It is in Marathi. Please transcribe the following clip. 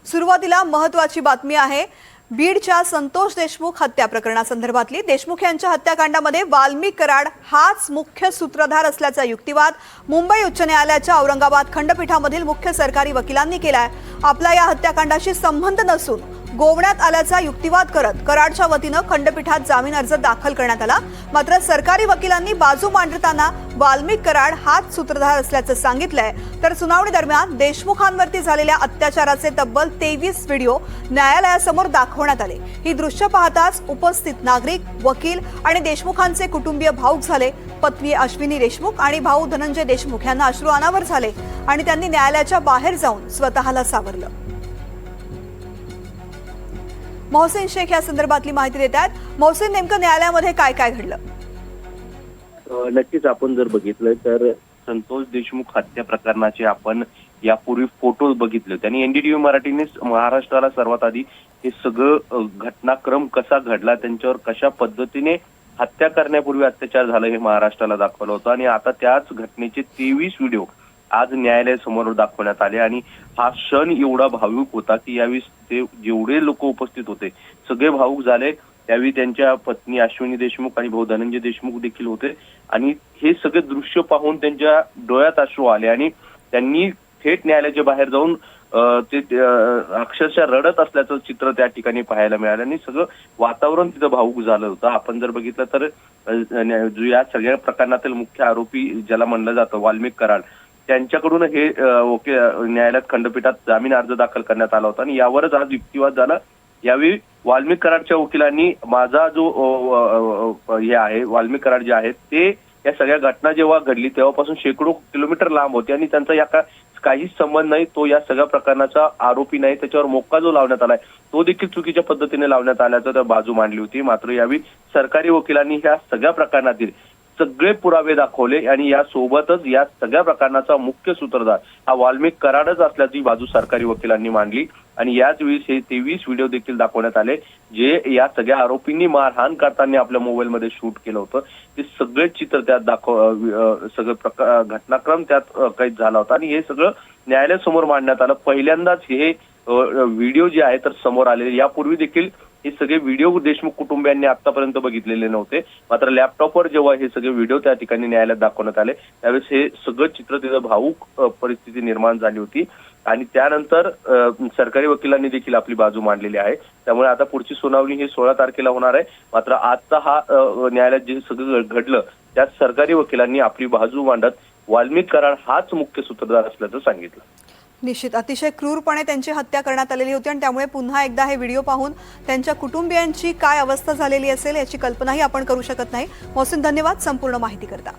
सुरुवातीला महत्त्वाची बातमी आहे बीडच्या संतोष देशमुख हत्या प्रकरणासंदर्भातली। देशमुख यांच्या हत्याकांडामध्ये वाल्मिक कराड हाच मुख्य सूत्रधार असल्याचा युक्तिवाद मुंबई उच्च न्यायालयाच्या औरंगाबाद खंडपीठामधील मुख्य सरकारी वकिलांनी केलाय। आपला या हत्याकांडाशी संबंध नसून गोवण्यात आल्याचा युक्तिवाद करत कराडच्या वतीनं खंडपीठात जामीन अर्ज दाखल करण्यात आला। मात्र सरकारी वकिलांनी बाजू मांडताना वाल्मिक कराड हाच सूत्रधार असल्याचं सांगितलंय। तर सुनावणी दरम्यान देशमुखांवरती झालेल्या अत्याचाराचे तब्बल 23 व्हिडिओ न्यायालयासमोर दाखवण्यात आले। ही दृश्य पाहताच उपस्थित नागरिक, वकील आणि देशमुखांचे कुटुंबीय भावुक झाले। पत्नी अश्विनी देशमुख आणि भाऊ धनंजय देशमुख यांना अश्रू अनावर झाले आणि त्यांनी न्यायालयाच्या बाहेर जाऊन स्वतःला सावरलं। मोहसिन शेख या संदर्भातली माहिती देत आहेत। मोहसिन, नेमकं न्यायालयामध्ये काय काय घडलं? नक्कीच आपण जर बघितलं तर संतोष देशमुख हत्या प्रकरणाचे आपण यापूर्वी फोटो बघितले त्यांनी एनडीटीव्ही मराठीने महाराष्ट्राला सर्वात आधी हे सगळं घटनाक्रम कसा घडला, त्यांच्यावर कशा पद्धतीने हत्या करण्यापूर्वी अत्याचार झाला हे महाराष्ट्राला दाखवलं होतं आणि आता त्याच घटनेचे 23 व्हिडिओ आज न्यायालयासमोर दाखवण्यात आले आणि हा क्षण एवढा भावुक होता की यावेळी ते जेवढे लोक उपस्थित होते सगळे भावुक झाले। त्यावेळी त्यांच्या पत्नी अश्विनी देशमुख आणि भाऊ धनंजय देशमुख देखील होते आणि हे सगळे दृश्य पाहून त्यांच्या डोळ्यात अश्रू आले आणि त्यांनी थेट न्यायालयाच्या बाहेर जाऊन ते अक्षरशः रडत असल्याचं चित्र त्या ठिकाणी पाहायला मिळालं आणि सगळं वातावरण तिथं भावुक झालं होतं। आपण जर बघितलं तर या सगळ्या प्रकरणातील मुख्य आरोपी ज्याला म्हणलं जातं वाल्मिक कराड, त्यांच्याकडून हे न्यायालयात खंडपीठात जामीन अर्ज दाखल करण्यात आला होता आणि यावरच आज युक्तिवाद झाला। यावेळी वाल्मिक कराडच्या वकिलांनी माझा जो हे आहे वाल्मिक कराड जे आहेत ते या सगळ्या घटना जेव्हा घडली तेव्हापासून शेकडो किलोमीटर लांब होते आणि त्यांचा या काहीच संबंध नाही, तो या सगळ्या प्रकरणाचा आरोपी नाही, त्याच्यावर मोक्का जो लावण्यात आलाय तो देखील चुकीच्या पद्धतीने लावण्यात आल्याचं त्या बाजू मांडली होती। मात्र यावेळी सरकारी वकिलांनी ह्या सगळ्या प्रकरणातील सगळे पुरावे दाखवले आणि या सोबतच या सगळ्या प्रकरणाचा मुख्य सूत्रधार हा वाल्मिक कराडच असल्याची बाजू सरकारी वकिलांनी मांडली आणि याच वेळी हे 23 व्हिडिओ देखील दाखवण्यात आले जे या सगळ्या आरोपींनी मारहाण करताना आपल्या मोबाईलमध्ये शूट केलं होतं। ते सगळे चित्र त्यात सगळं घटनाक्रम त्यात कैद झाला होता आणि हे सगळं न्यायालयासमोर मांडण्यात आलं। पहिल्यांदाच हे व्हिडिओ जे आहे तर समोर आलेले, यापूर्वी देखील हे सगळे व्हिडिओ देशमुख कुटुंबियांनी आतापर्यंत बघितलेले नव्हते। मात्र लॅपटॉपवर जेव्हा हे सगळे व्हिडिओ त्या ठिकाणी न्यायालयात दाखवण्यात आले त्यावेळेस हे सगळं चित्र तिथं भावुक परिस्थिती निर्माण झाली होती आणि त्यानंतर सरकारी वकिलांनी देखील आपली बाजू मांडलेली आहे। त्यामुळे आता पुढची सुनावणी ही 16 तारखेला होणार आहे। मात्र आजचा हा न्यायालयात जे सगळं घडलं त्यात सरकारी वकिलांनी आपली बाजू मांडत वाल्मिक कराड हाच मुख्य सूत्रधार असल्याचं सांगितलं। निश्चित अतिशय क्रूरपणे त्यांची हत्या करण्यात आलेली होती आणि त्यामुळे पुन्हा एकदा हे व्हिडिओ पाहून त्यांच्या कुटुंबियांची काय अवस्था झालेली असेल याची कल्पनाही आपण करू शकत नाही। मोहसिन, धन्यवाद संपूर्ण माहिती करता।